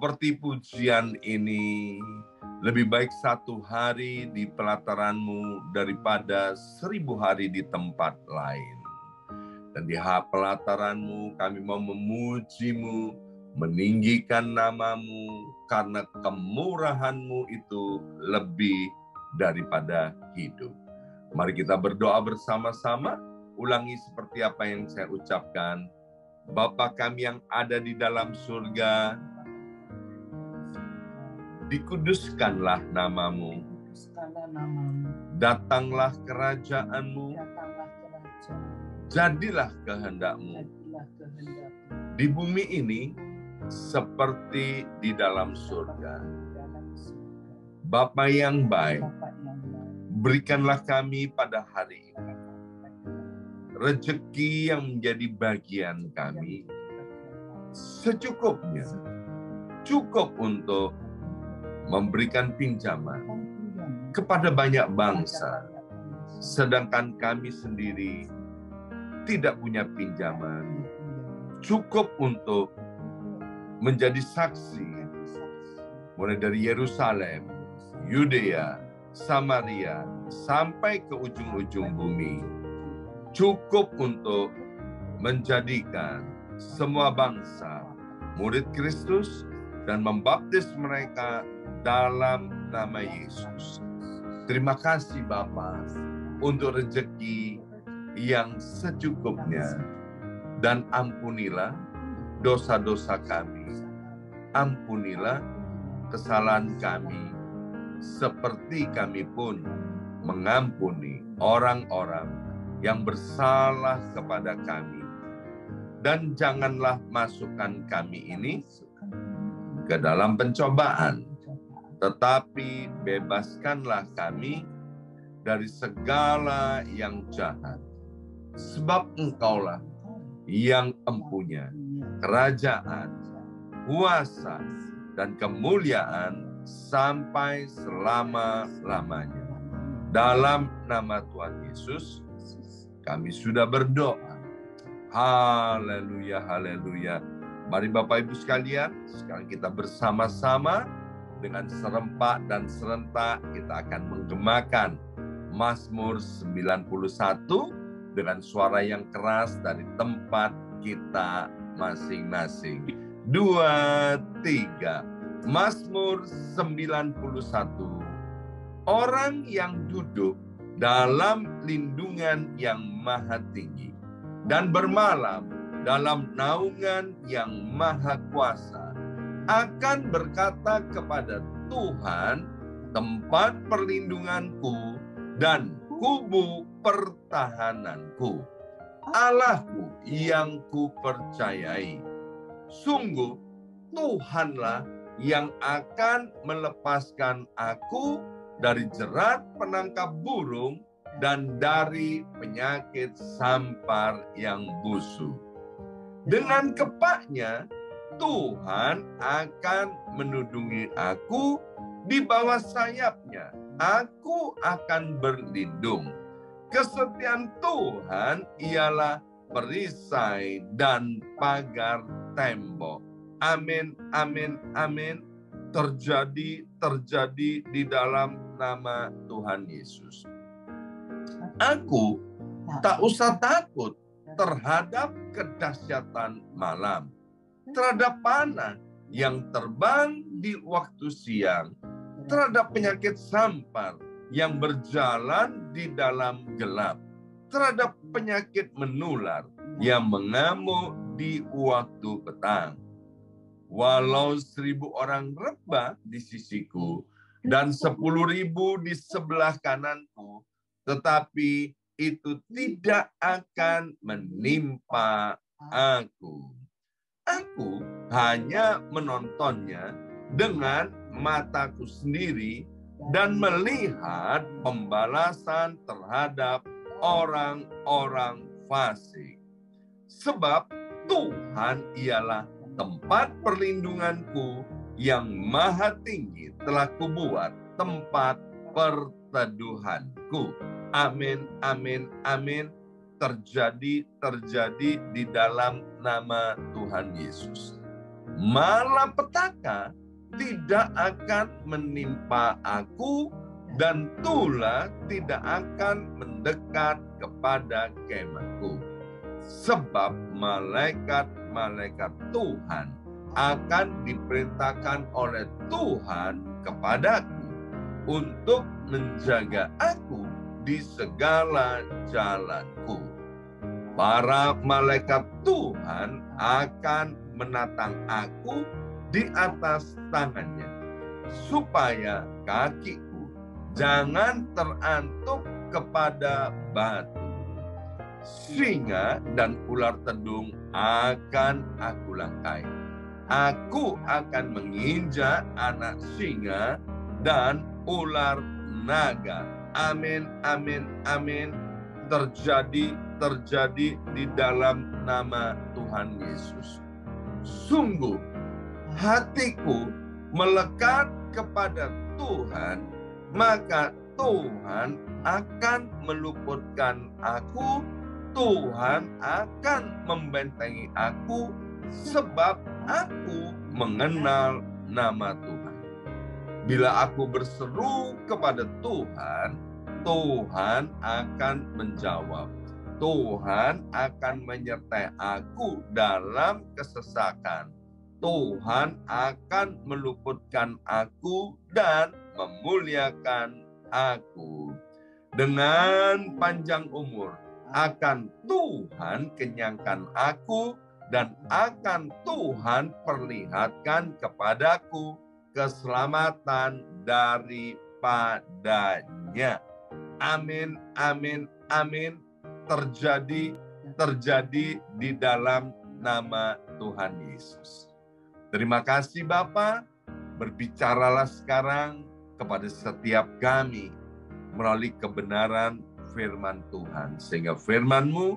Seperti pujian ini, lebih baik 1 hari di pelataran-Mu daripada 1000 hari di tempat lain. Dan di pelataran-Mu kami mau memuji-Mu, meninggikan nama-Mu, karena kemurahan-Mu itu lebih daripada hidup. Mari kita berdoa bersama-sama, ulangi seperti apa yang saya ucapkan. Bapa kami yang ada di dalam surga, dikuduskanlah nama-Mu, datanglah kerajaan-Mu, jadilah kehendak-Mu di bumi ini seperti di dalam surga. Bapa yang baik, berikanlah kami pada hari ini rezeki yang menjadi bagian kami secukupnya, cukup untuk memberikan pinjaman kepada banyak bangsa, sedangkan kami sendiri tidak punya pinjaman, cukup untuk menjadi saksi mulai dari Yerusalem, Yudea, Samaria, sampai ke ujung-ujung bumi. Cukup untuk menjadikan semua bangsa murid Kristus dan membaptis mereka dalam nama Yesus. Terima kasih Bapa untuk rezeki yang secukupnya, dan ampunilah dosa-dosa kami, ampunilah kesalahan kami, seperti kami pun mengampuni orang-orang yang bersalah kepada kami. Dan janganlah masukkan kami ini ke dalam pencobaan, tetapi bebaskanlah kami dari segala yang jahat. Sebab Engkaulah yang empunya kerajaan, kuasa, dan kemuliaan sampai selama-lamanya. Dalam nama Tuhan Yesus, kami sudah berdoa. Haleluya, haleluya. Mari Bapak Ibu sekalian, sekarang kita bersama-sama dengan serempak dan serentak kita akan menggemakan Mazmur 91 dengan suara yang keras dari tempat kita masing-masing. 2, 3. Mazmur 91. Orang yang duduk dalam lindungan yang maha tinggi dan bermalam dalam naungan yang maha kuasa akan berkata kepada Tuhan, tempat perlindunganku dan kubu pertahananku, Allahku yang kupercayai. Sungguh Tuhanlah yang akan melepaskan aku dari jerat penangkap burung dan dari penyakit sampar yang busuk. Dengan kepaknya Tuhan akan menudungi aku, di bawah sayapnya aku akan berlindung. Kesetiaan Tuhan ialah perisai dan pagar tembok. Amin, amin, amin. Terjadi di dalam nama Tuhan Yesus. Aku tak usah takut terhadap kedahsyatan malam, terhadap panah yang terbang di waktu siang, terhadap penyakit sampar yang berjalan di dalam gelap, terhadap penyakit menular yang mengamuk di waktu petang. Walau 1000 orang rebah di sisiku dan 10.000 di sebelah kananku, tetapi itu tidak akan menimpa aku. Aku hanya menontonnya dengan mataku sendiri dan melihat pembalasan terhadap orang-orang fasik. Sebab Tuhan ialah tempat perlindunganku, yang maha tinggi telah kubuat tempat perteduhanku. Amin, amin, amin. Terjadi di dalam nama Tuhan Yesus. malapetaka tidak akan menimpa aku, dan tulah tidak akan mendekat kepada kemahku. Sebab malaikat-malaikat Tuhan akan diperintahkan oleh Tuhan kepadaku untuk menjaga aku di segala jalanku. Para malaikat Tuhan akan menatang aku di atas tangannya, supaya kakiku jangan terantuk kepada batu. Singa dan ular tedung akan aku langkai. Aku akan menginjak anak singa dan ular naga. Amin, amin, amin. Terjadi di dalam nama Tuhan Yesus. Sungguh, hatiku melekat kepada Tuhan, maka Tuhan akan meluputkan aku. Tuhan akan membentengi aku, sebab aku mengenal nama Tuhan. Bila aku berseru kepada Tuhan, Tuhan akan menjawab. Tuhan akan menyertai aku dalam kesesakan. Tuhan akan meluputkan aku dan memuliakan aku. Dengan panjang umur akan Tuhan kenyangkan aku, dan akan Tuhan perlihatkan kepadaku keselamatan daripadanya. Amin, amin, amin. Terjadi di dalam nama Tuhan Yesus. Terima kasih Bapa. Berbicaralah sekarang kepada setiap kami melalui kebenaran firman Tuhan, sehingga firman-Mu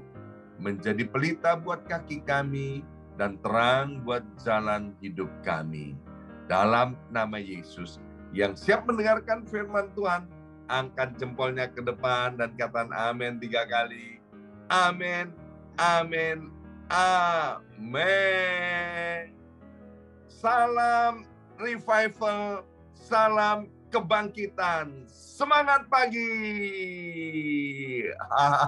menjadi pelita buat kaki kami dan terang buat jalan hidup kami. Dalam nama Yesus, yang siap mendengarkan firman Tuhan, angkat jempolnya ke depan dan katakan amin 3 kali. Amin, amin, amin. Salam revival, salam kebangkitan. Semangat pagi.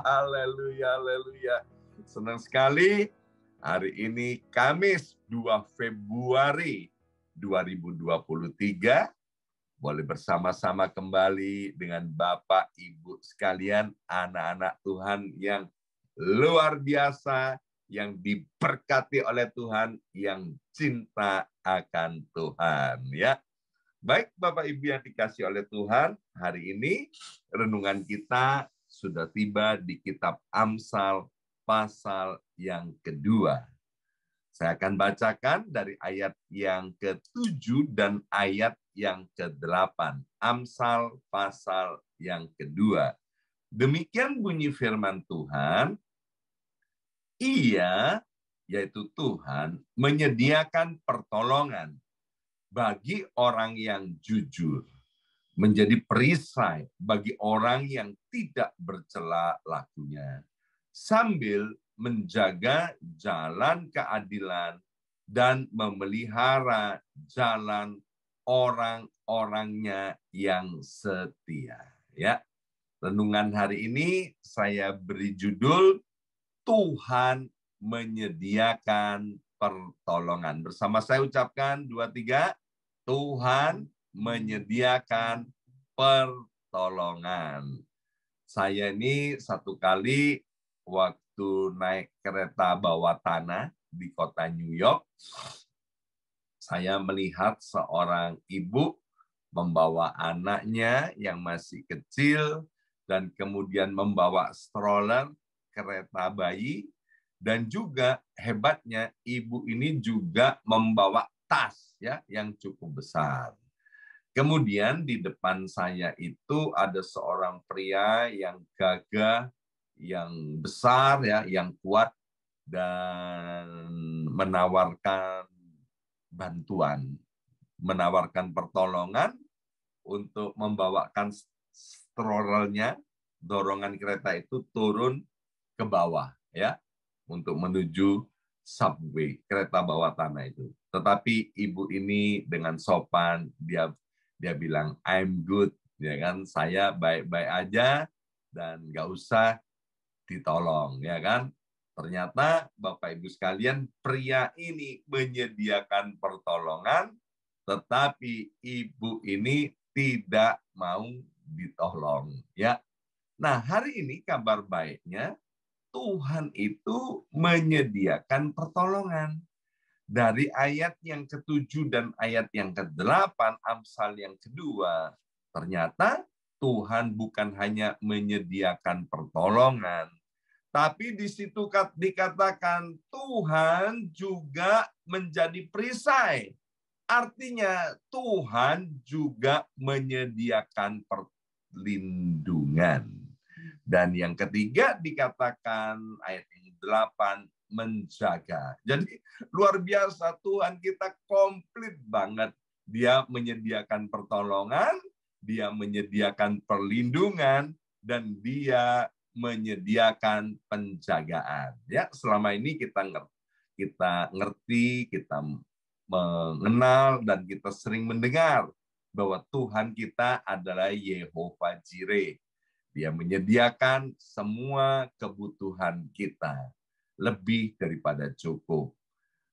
Haleluya, haleluya. Senang sekali hari ini Kamis 2 Februari 2023. Boleh bersama-sama kembali dengan Bapak Ibu sekalian, anak-anak Tuhan yang luar biasa, yang diberkati oleh Tuhan, yang cinta akan Tuhan. Ya, baik Bapak Ibu yang dikasih oleh Tuhan, hari ini renungan kita sudah tiba di kitab Amsal pasal yang kedua. Saya akan bacakan dari ayat yang ke-7 dan ayat yang ke-8. Amsal pasal yang kedua. Demikian bunyi firman Tuhan, Ia, yaitu Tuhan, menyediakan pertolongan bagi orang yang jujur, menjadi perisai bagi orang yang tidak bercela lakunya, sambil menjaga jalan keadilan dan memelihara jalan orang-orangnya yang setia. Ya, renungan hari ini saya beri judul Tuhan menyediakan pertolongan. Bersama saya ucapkan 2, 3, Tuhan menyediakan pertolongan. Saya ini satu kali waktu naik kereta bawah tanah di kota New York, saya melihat seorang ibu membawa anaknya yang masih kecil dan kemudian membawa stroller kereta bayi, dan juga hebatnya ibu ini juga membawa tas ya yang cukup besar. Kemudian di depan saya itu ada seorang pria yang gagah, yang besar ya, yang kuat, dan menawarkan bantuan, menawarkan pertolongan untuk membawakan strollernya, dorongan kereta itu turun ke bawah ya, untuk menuju subway, kereta bawah tanah itu. Tetapi ibu ini dengan sopan, dia bilang, I'm good, ya kan, saya baik-baik aja dan nggak usah ditolong, ya kan. Ternyata Bapak Ibu sekalian, pria ini menyediakan pertolongan, tetapi ibu ini tidak mau ditolong, ya. Nah, hari ini kabar baiknya Tuhan itu menyediakan pertolongan. Dari ayat yang ke-7 dan ayat yang ke-8, Amsal yang kedua, ternyata Tuhan bukan hanya menyediakan pertolongan, tapi di situ dikatakan Tuhan juga menjadi perisai. Artinya Tuhan juga menyediakan perlindungan. Dan yang ketiga dikatakan ayat yang 8, menjaga. Jadi luar biasa, Tuhan kita komplit banget. Dia menyediakan pertolongan, dia menyediakan perlindungan, dan dia menyediakan penjagaan. Ya, selama ini kita ngerti, kita mengenal, dan kita sering mendengar bahwa Tuhan kita adalah Yehova Jireh. Dia menyediakan semua kebutuhan kita, lebih daripada cukup.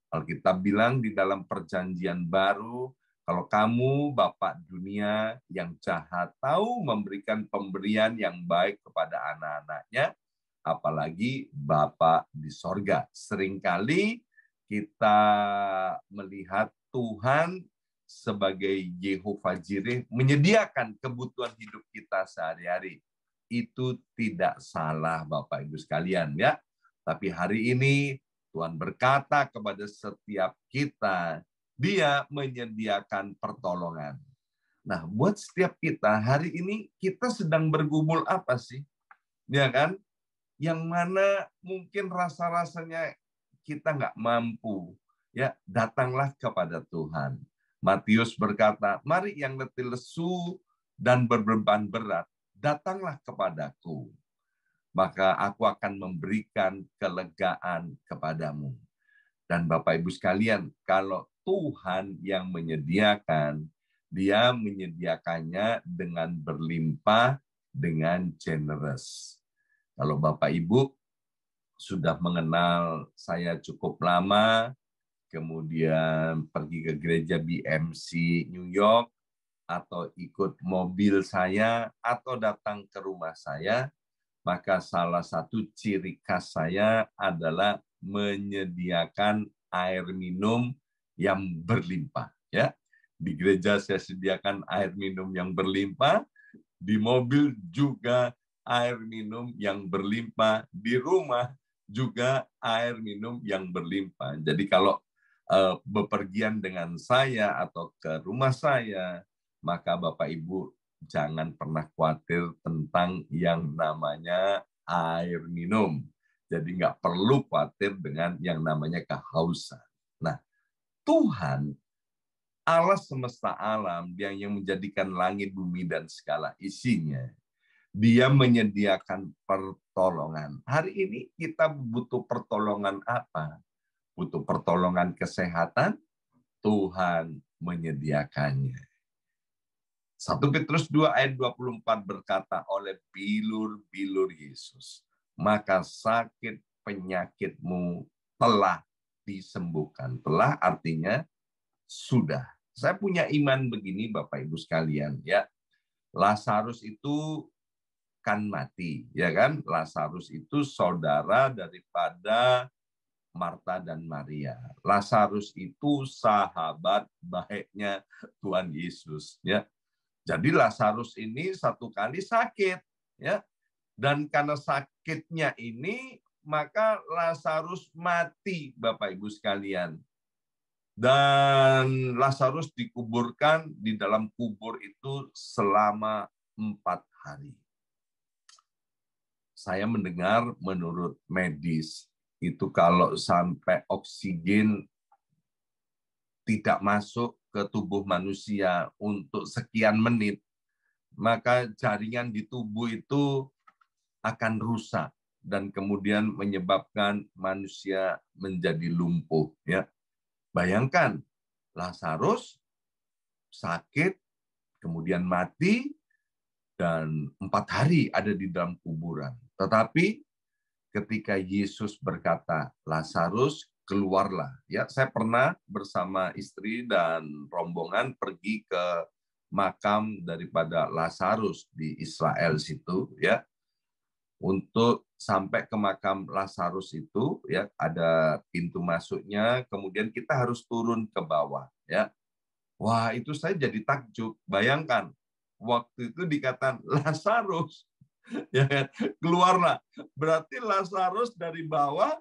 Alkitab bilang di dalam perjanjian baru, kalau kamu Bapak dunia yang jahat tahu memberikan pemberian yang baik kepada anak-anaknya, apalagi Bapak di sorga. Seringkali kita melihat Tuhan sebagai Yehova Jireh menyediakan kebutuhan hidup kita sehari-hari. Itu tidak salah Bapak Ibu sekalian, ya. Tapi hari ini Tuhan berkata kepada setiap kita, Dia menyediakan pertolongan. Nah, buat setiap kita hari ini kita sedang bergumul apa sih? Ya kan? Yang mana mungkin rasa-rasanya kita nggak mampu, ya, datanglah kepada Tuhan. Matius berkata, mari yang letih lesu dan berbeban berat, datanglah kepadaku, maka aku akan memberikan kelegaan kepadamu. Dan Bapak Ibu sekalian, kalau Tuhan yang menyediakan, Dia menyediakannya dengan berlimpah, dengan generous. Kalau Bapak Ibu sudah mengenal saya cukup lama, kemudian pergi ke gereja BMC New York, atau ikut mobil saya, atau datang ke rumah saya, maka salah satu ciri khas saya adalah menyediakan air minum yang berlimpah. Ya, di gereja saya sediakan air minum yang berlimpah, di mobil juga air minum yang berlimpah, di rumah juga air minum yang berlimpah. Jadi kalau bepergian dengan saya atau ke rumah saya, maka Bapak Ibu jangan pernah khawatir tentang yang namanya air minum. Jadi nggak perlu khawatir dengan yang namanya kehausan. Nah, Tuhan, Allah semesta alam, yang menjadikan langit, bumi, dan segala isinya, Dia menyediakan pertolongan. Hari ini kita butuh pertolongan apa? Butuh pertolongan kesehatan, Tuhan menyediakannya. 1 Petrus 2 ayat 24 berkata, oleh bilur-bilur Yesus, maka sakit penyakitmu telah disembuhkan. Telah artinya sudah. Saya punya iman begini Bapak Ibu sekalian, ya. Lazarus itu kan mati, ya kan? Lazarus itu saudara daripada Marta dan Maria. Lazarus itu sahabat baiknya Tuhan Yesus, ya. Jadi Lazarus ini satu kali sakit, ya. Dan karena sakitnya ini, maka Lazarus mati, Bapak Ibu sekalian. Dan Lazarus dikuburkan di dalam kubur itu selama 4 hari. Saya mendengar menurut medis, itu kalau sampai oksigen tidak masuk ke tubuh manusia untuk sekian menit, maka jaringan di tubuh itu akan rusak. dan kemudian menyebabkan manusia menjadi lumpuh. Ya, bayangkan Lazarus sakit, kemudian mati, dan 4 hari ada di dalam kuburan. Tetapi ketika Yesus berkata, Lazarus keluarlah. Ya, saya pernah bersama istri dan rombongan pergi ke makam daripada Lazarus di Israel situ, ya. Untuk sampai ke makam Lazarus itu, ya, ada pintu masuknya, kemudian kita harus turun ke bawah, ya. Wah, itu saya jadi takjub. Bayangkan, waktu itu dikatakan Lazarus, ya kan, keluarlah. Berarti Lazarus dari bawah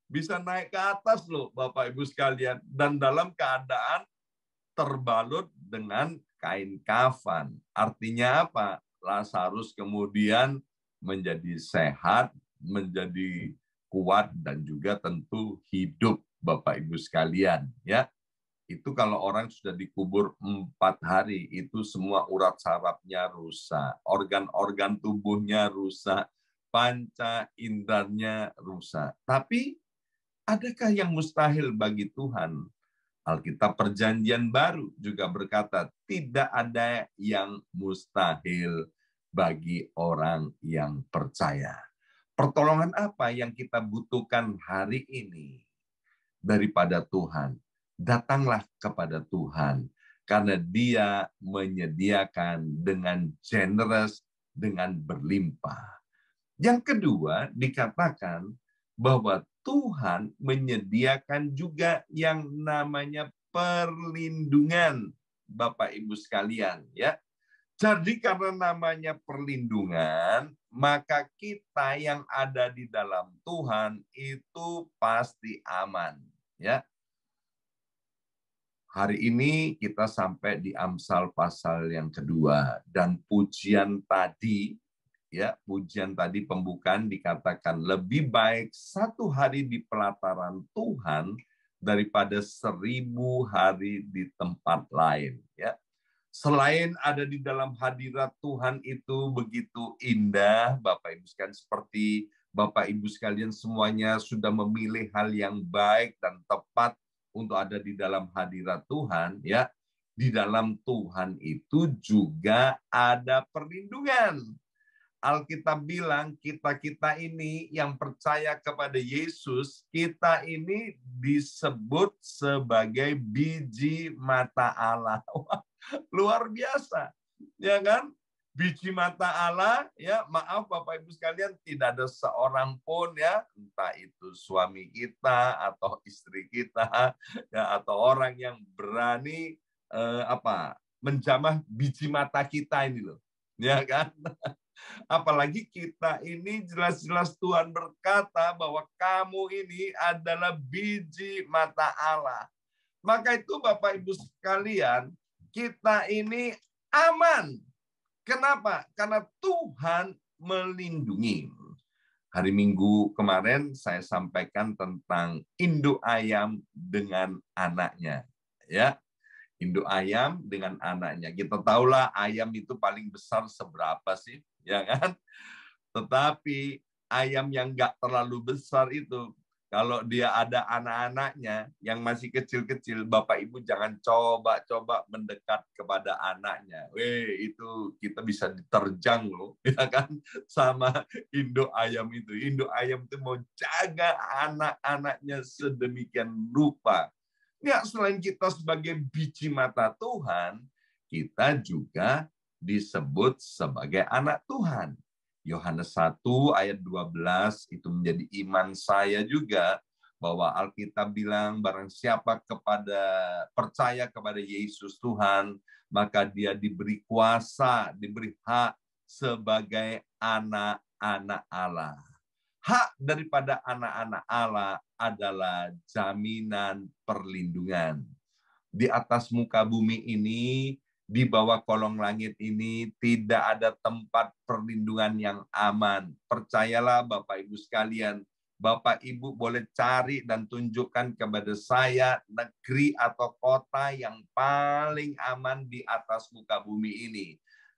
bisa naik ke atas loh, Bapak Ibu sekalian, dan dalam keadaan terbalut dengan kain kafan. Artinya apa? Lazarus kemudian menjadi sehat, menjadi kuat, dan juga tentu hidup, Bapak Ibu sekalian. Ya, itu kalau orang sudah dikubur 4 hari, itu semua urat sarafnya rusak, organ-organ tubuhnya rusak, panca inderanya rusak. Tapi adakah yang mustahil bagi Tuhan? Alkitab Perjanjian Baru juga berkata, tidak ada yang mustahil bagi orang yang percaya. Pertolongan apa yang kita butuhkan hari ini daripada Tuhan? Datanglah kepada Tuhan, karena Dia menyediakan dengan generous, dengan berlimpah. Yang kedua, dikatakan bahwa Tuhan menyediakan juga yang namanya perlindungan, Bapak Ibu sekalian, ya. Jadi karena namanya perlindungan, maka kita yang ada di dalam Tuhan itu pasti aman, ya. Hari ini kita sampai di Amsal pasal yang kedua, dan pujian tadi, ya, pujian tadi pembukaan dikatakan lebih baik 1 hari di pelataran Tuhan daripada 1000 hari di tempat lain. Ya, selain ada di dalam hadirat Tuhan itu begitu indah, Bapak Ibu sekalian, seperti Bapak Ibu sekalian semuanya sudah memilih hal yang baik dan tepat untuk ada di dalam hadirat Tuhan, ya. Di dalam Tuhan itu juga ada perlindungan. Alkitab bilang kita ini yang percaya kepada Yesus, kita ini disebut sebagai biji mata Allah. Wah, luar biasa, ya kan? Biji mata Allah, ya, maaf Bapak Ibu sekalian, tidak ada seorang pun, ya, entah itu suami kita atau istri kita, ya, atau orang yang berani menjamah biji mata kita ini loh, ya kan? Apalagi kita ini jelas-jelas Tuhan berkata bahwa kamu ini adalah biji mata Allah. Maka itu Bapak Ibu sekalian, kita ini aman. Kenapa? Karena Tuhan melindungi. Hari Minggu kemarin saya sampaikan tentang induk ayam dengan anaknya. Ya, induk ayam dengan anaknya. Kita tahulah ayam itu paling besar seberapa sih, ya kan? Tetapi ayam yang nggak terlalu besar itu, kalau dia ada anak-anaknya yang masih kecil-kecil, Bapak Ibu jangan coba-coba mendekat kepada anaknya. Itu kita bisa diterjang loh, ya kan? Sama induk ayam itu. Induk ayam itu mau jaga anak-anaknya sedemikian rupa. Ya, selain kita sebagai biji mata Tuhan, kita juga disebut sebagai anak Tuhan. Yohanes 1 ayat 12 itu menjadi iman saya juga, bahwa Alkitab bilang barang siapa percaya kepada Yesus Tuhan, maka dia diberi kuasa, diberi hak sebagai anak-anak Allah. Hak daripada anak-anak Allah adalah jaminan perlindungan. Di atas muka bumi ini, di bawah kolong langit ini, tidak ada tempat perlindungan yang aman. Percayalah Bapak Ibu sekalian, Bapak Ibu boleh cari dan tunjukkan kepada saya negeri atau kota yang paling aman di atas muka bumi ini.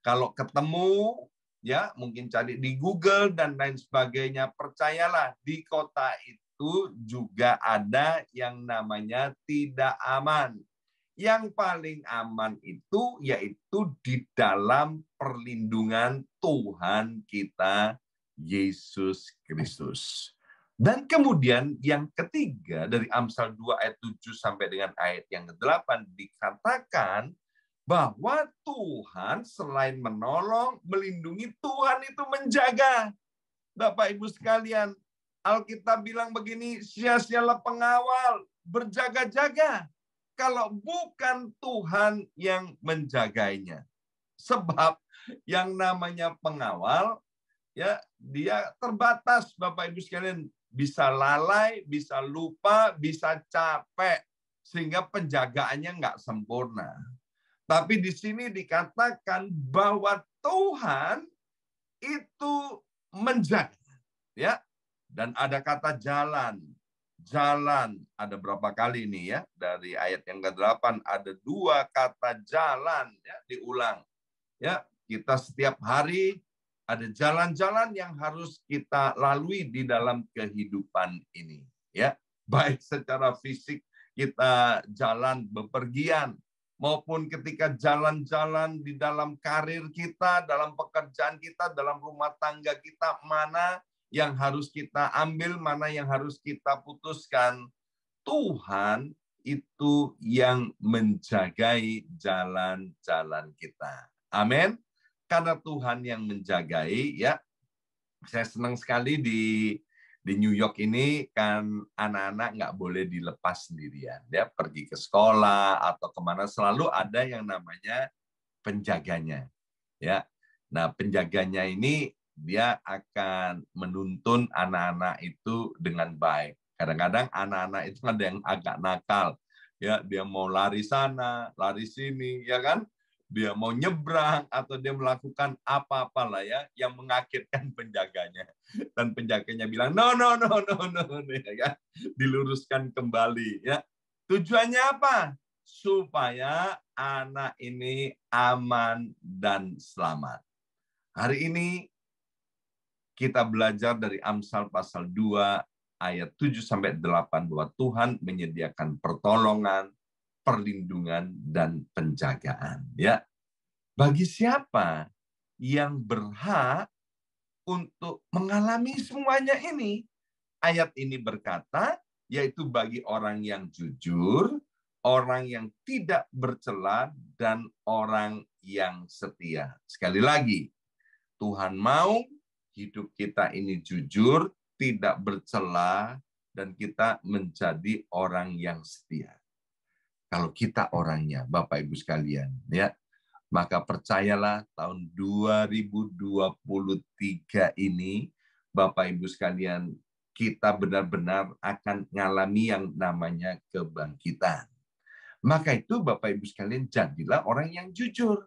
Kalau ketemu, ya mungkin cari di Google dan lain sebagainya. Percayalah, di kota itu juga ada yang namanya tidak aman. Yang paling aman itu yaitu di dalam perlindungan Tuhan kita, Yesus Kristus. Dan kemudian yang ketiga dari Amsal 2 ayat 7 sampai dengan ayat yang ke-8 dikatakan bahwa Tuhan selain menolong, melindungi, Tuhan itu menjaga. Bapak Ibu sekalian, Alkitab bilang begini, sia-sialah pengawal, berjaga-jaga kalau bukan Tuhan yang menjaganya. Sebab yang namanya pengawal, ya dia terbatas, Bapak Ibu sekalian, bisa lalai, bisa lupa, bisa capek, sehingga penjagaannya nggak sempurna. Tapi di sini dikatakan bahwa Tuhan itu menjaga, ya. Dan ada kata jalan. Jalan ada berapa kali nih ya? Dari ayat yang ke-8 ada 2 kata jalan ya, diulang. Ya, kita setiap hari ada jalan-jalan yang harus kita lalui di dalam kehidupan ini, ya. Baik secara fisik kita jalan bepergian, maupun ketika jalan-jalan di dalam karir kita, dalam pekerjaan kita, dalam rumah tangga kita, mana yang harus kita ambil, mana yang harus kita putuskan. Tuhan itu yang menjagai jalan-jalan kita. Amin. Karena Tuhan yang menjagai, ya. Saya senang sekali di New York ini kan anak-anak nggak boleh dilepas sendirian. Ya, pergi ke sekolah atau kemana selalu ada yang namanya penjaganya. Ya, nah penjaganya ini dia akan menuntun anak-anak itu dengan baik. Kadang-kadang anak-anak itu ada yang agak nakal, ya dia mau lari sana, lari sini, ya kan? Dia mau nyebrang atau dia melakukan apa-apalah ya yang mengagetkan penjaganya. Dan penjaganya bilang no no no no no, ya kan? Diluruskan kembali, ya. Tujuannya apa? Supaya anak ini aman dan selamat. Hari ini kita belajar dari Amsal pasal 2 ayat 7 sampai 8 bahwa Tuhan menyediakan pertolongan, perlindungan dan penjagaan, ya. Bagi siapa yang berhak untuk mengalami semuanya ini? Ayat ini berkata, yaitu bagi orang yang jujur, orang yang tidak bercela, dan orang yang setia. Sekali lagi, Tuhan mau hidup kita ini jujur, tidak bercela, dan kita menjadi orang yang setia. Kalau kita orangnya, Bapak Ibu sekalian, ya, maka percayalah tahun 2023 ini, Bapak Ibu sekalian, kita benar-benar akan mengalami yang namanya kebangkitan. Maka itu Bapak Ibu sekalian, jadilah orang yang jujur.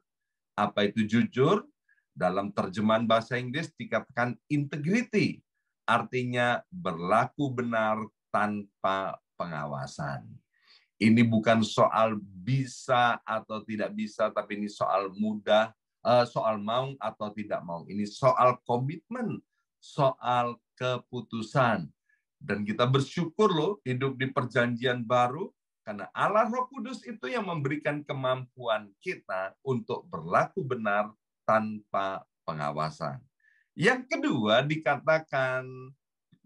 Apa itu jujur? Dalam terjemahan bahasa Inggris dikatakan integrity. Artinya berlaku benar tanpa pengawasan. Ini bukan soal bisa atau tidak bisa, tapi ini soal mudah, soal mau atau tidak mau. Ini soal komitmen, soal keputusan. Dan kita bersyukur loh hidup di perjanjian baru, karena Allah Roh Kudus itu yang memberikan kemampuan kita untuk berlaku benar tanpa pengawasan. Yang kedua dikatakan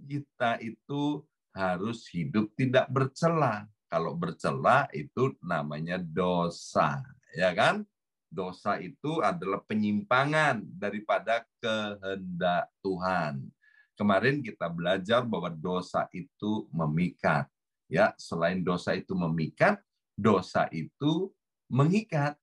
kita itu harus hidup tidak bercela. Kalau bercela itu namanya dosa, ya kan? Dosa itu adalah penyimpangan daripada kehendak Tuhan. Kemarin kita belajar bahwa dosa itu memikat. Ya, selain dosa itu memikat, dosa itu mengikat.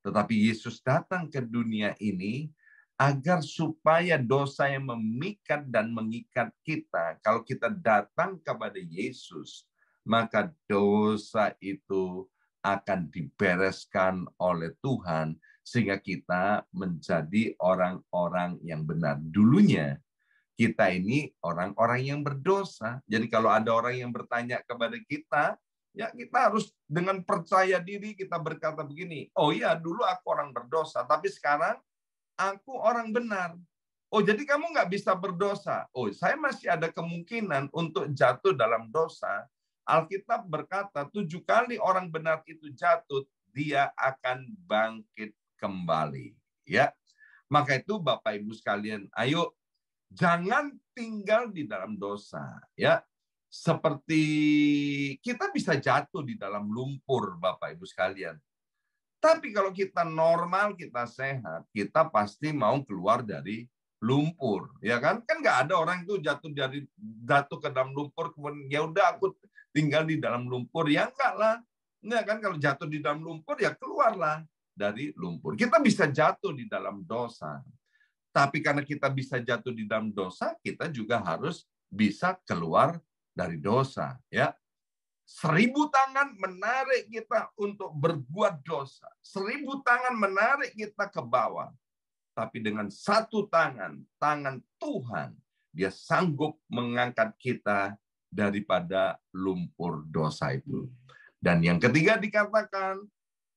Tetapi Yesus datang ke dunia ini agar supaya dosa yang memikat dan mengikat kita, kalau kita datang kepada Yesus, maka dosa itu akan dibereskan oleh Tuhan sehingga kita menjadi orang-orang yang benar. Dulunya kita ini orang-orang yang berdosa. Jadi kalau ada orang yang bertanya kepada kita, ya kita harus dengan percaya diri kita berkata begini, oh iya dulu aku orang berdosa, tapi sekarang aku orang benar. Oh, jadi kamu nggak bisa berdosa. Oh, saya masih ada kemungkinan untuk jatuh dalam dosa. Alkitab berkata 7 kali orang benar itu jatuh, dia akan bangkit kembali. Ya, maka itu Bapak Ibu sekalian, ayo jangan tinggal di dalam dosa. Ya, seperti kita bisa jatuh di dalam lumpur, Bapak Ibu sekalian. Tapi kalau kita normal, kita sehat, kita pasti mau keluar dari lumpur, ya kan? Kan nggak ada orang itu jatuh ke dalam lumpur, kemudian ya udah aku tinggal di dalam lumpur, ya enggak lah. Enggak kan, kalau jatuh di dalam lumpur ya keluarlah dari lumpur. Kita bisa jatuh di dalam dosa, tapi karena kita bisa jatuh di dalam dosa, kita juga harus bisa keluar dari dosa, ya. 1000 tangan menarik kita untuk berbuat dosa. 1000 tangan menarik kita ke bawah. Tapi dengan satu tangan, tangan Tuhan, dia sanggup mengangkat kita daripada lumpur dosa itu. Dan yang ketiga dikatakan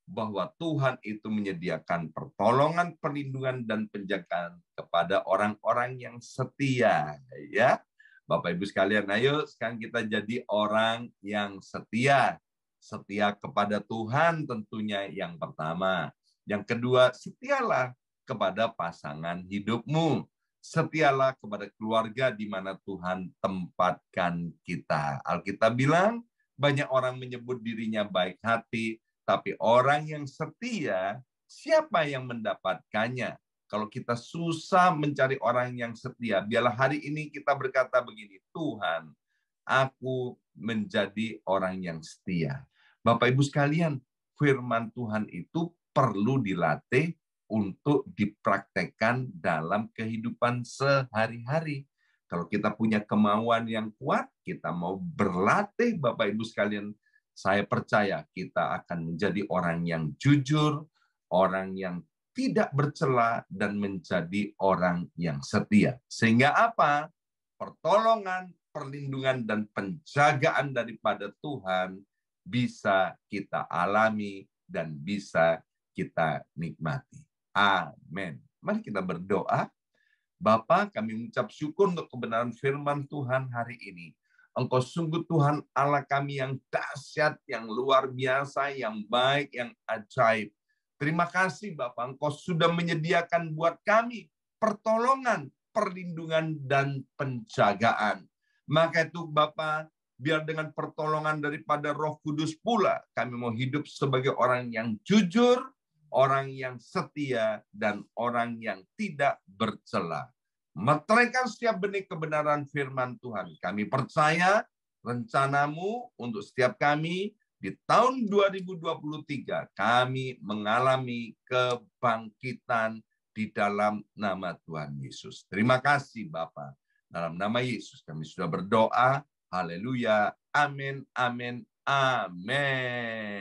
bahwa Tuhan itu menyediakan pertolongan, perlindungan, dan penjagaan kepada orang-orang yang setia. Ya, Bapak Ibu sekalian, ayo sekarang kita jadi orang yang setia. Setia kepada Tuhan tentunya yang pertama. Yang kedua, setialah kepada pasangan hidupmu. Setialah kepada keluarga di mana Tuhan tempatkan kita. Alkitab bilang, banyak orang menyebut dirinya baik hati, tapi orang yang setia, siapa yang mendapatkannya? Kalau kita susah mencari orang yang setia, biarlah hari ini kita berkata begini, Tuhan, aku menjadi orang yang setia. Bapak Ibu sekalian, firman Tuhan itu perlu dilatih untuk dipraktekkan dalam kehidupan sehari-hari. Kalau kita punya kemauan yang kuat, kita mau berlatih, Bapak Ibu sekalian, saya percaya kita akan menjadi orang yang jujur, orang yang tidak bercela, dan menjadi orang yang setia. Sehingga apa? Pertolongan, perlindungan, dan penjagaan daripada Tuhan bisa kita alami dan bisa kita nikmati. Amin. Mari kita berdoa. Bapa, kami mengucap syukur untuk kebenaran firman Tuhan hari ini. Engkau sungguh Tuhan Allah kami yang dahsyat, yang luar biasa, yang baik, yang ajaib. Terima kasih Bapak, Engkau sudah menyediakan buat kami pertolongan, perlindungan, dan penjagaan. Maka itu Bapak, biar dengan pertolongan daripada Roh Kudus pula, kami mau hidup sebagai orang yang jujur, orang yang setia, dan orang yang tidak bercela. Meteraikan setiap benih kebenaran firman Tuhan. Kami percaya rencanamu untuk setiap kami di tahun 2023, kami mengalami kebangkitan di dalam nama Tuhan Yesus. Terima kasih Bapa. Dalam nama Yesus kami sudah berdoa. Haleluya. Amin, amin, amin.